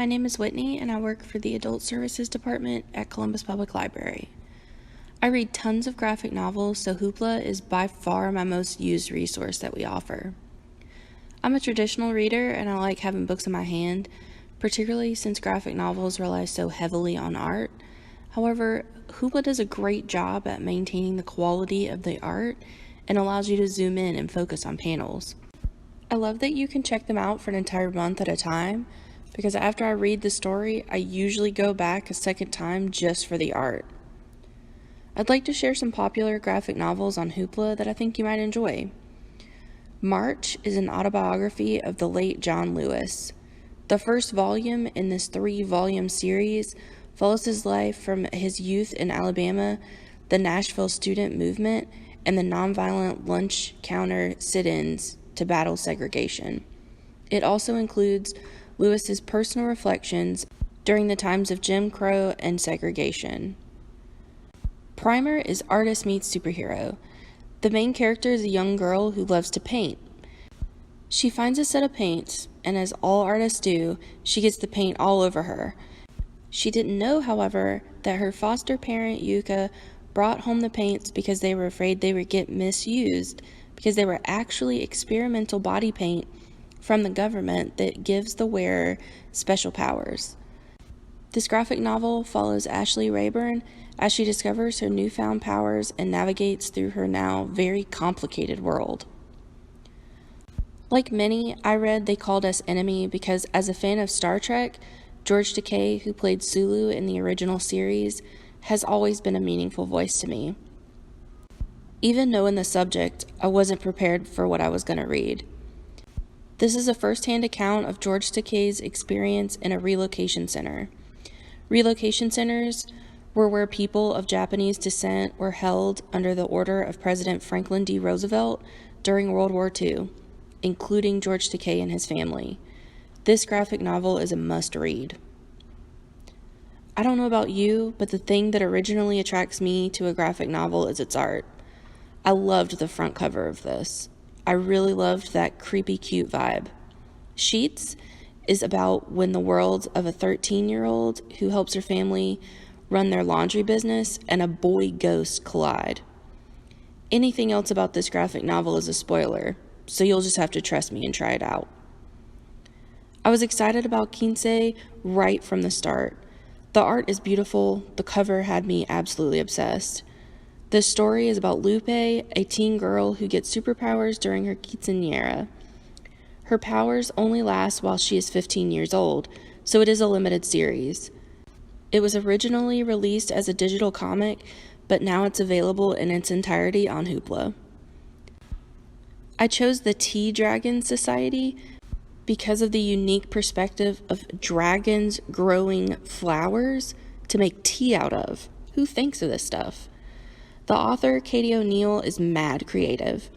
my name is Whitney and I work for the Adult Services Department at Columbus Public Library. I read tons of graphic novels, so Hoopla is by far my most used resource that we offer. I'm a traditional reader and I like having books in my hand, particularly since graphic novels rely so heavily on art. However, Hoopla does a great job at maintaining the quality of the art and allows you to zoom in and focus on panels. I love that you can check them out for an entire month at a time, because after I read the story, I usually go back a second time just for the art. I'd like to share some popular graphic novels on Hoopla that I think you might enjoy. March is an autobiography of the late John Lewis. The first volume in this 3-volume series follows his life from his youth in Alabama, the Nashville student movement, and the nonviolent lunch counter sit-ins to battle segregation. It also includes Lewis's personal reflections during the times of Jim Crow and segregation. Primer is artist meets superhero. The main character is a young girl who loves to paint. She finds a set of paints, and as all artists do, she gets the paint all over her. She didn't know, however, that her foster parent Yuka brought home the paints because they were afraid they would get misused, because they were actually experimental body paint from the government that gives the wearer special powers. This graphic novel follows Ashley Rayburn as she discovers her newfound powers and navigates through her now very complicated world. Like many, I read They Called Us Enemy because as a fan of Star Trek, George Takei, who played Sulu in the original series, has always been a meaningful voice to me. Even knowing the subject, I wasn't prepared for what I was going to read. This is a first-hand account of George Takei's experience in a relocation center. Relocation centers were where people of Japanese descent were held under the order of President Franklin D. Roosevelt during World War II, including George Takei and his family. This graphic novel is a must-read. I don't know about you, but the thing that originally attracts me to a graphic novel is its art. I loved the front cover of this. I really loved that creepy cute vibe. Sheets is about when the world of a 13-year-old who helps her family run their laundry business and a boy ghost collide. Anything else about this graphic novel is a spoiler, so you'll just have to trust me and try it out. I was excited about Kinsei right from the start. The art is beautiful, the cover had me absolutely obsessed. This story is about Lupe, a teen girl who gets superpowers during her quinceañera. Her powers only last while she is 15 years old, so it is a limited series. It was originally released as a digital comic, but now it's available in its entirety on Hoopla. I chose the Tea Dragon Society because of the unique perspective of dragons growing flowers to make tea out of. Who thinks of this stuff? The author, Katie O'Neill, is mad creative.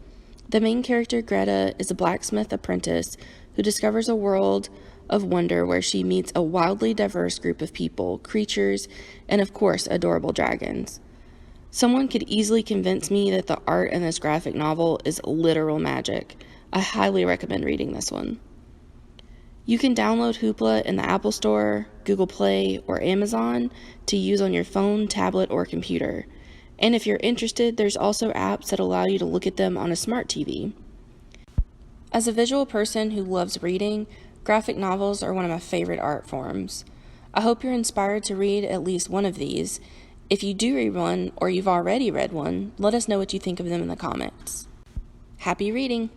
The main character, Greta, is a blacksmith apprentice who discovers a world of wonder where she meets a wildly diverse group of people, creatures, and of course, adorable dragons. Someone could easily convince me that the art in this graphic novel is literal magic. I highly recommend reading this one. You can download Hoopla in the Apple Store, Google Play, or Amazon to use on your phone, tablet, or computer. And if you're interested, there's also apps that allow you to look at them on a smart TV. As a visual person who loves reading, graphic novels are one of my favorite art forms. I hope you're inspired to read at least one of these. If you do read one, or you've already read one, let us know what you think of them in the comments. Happy reading!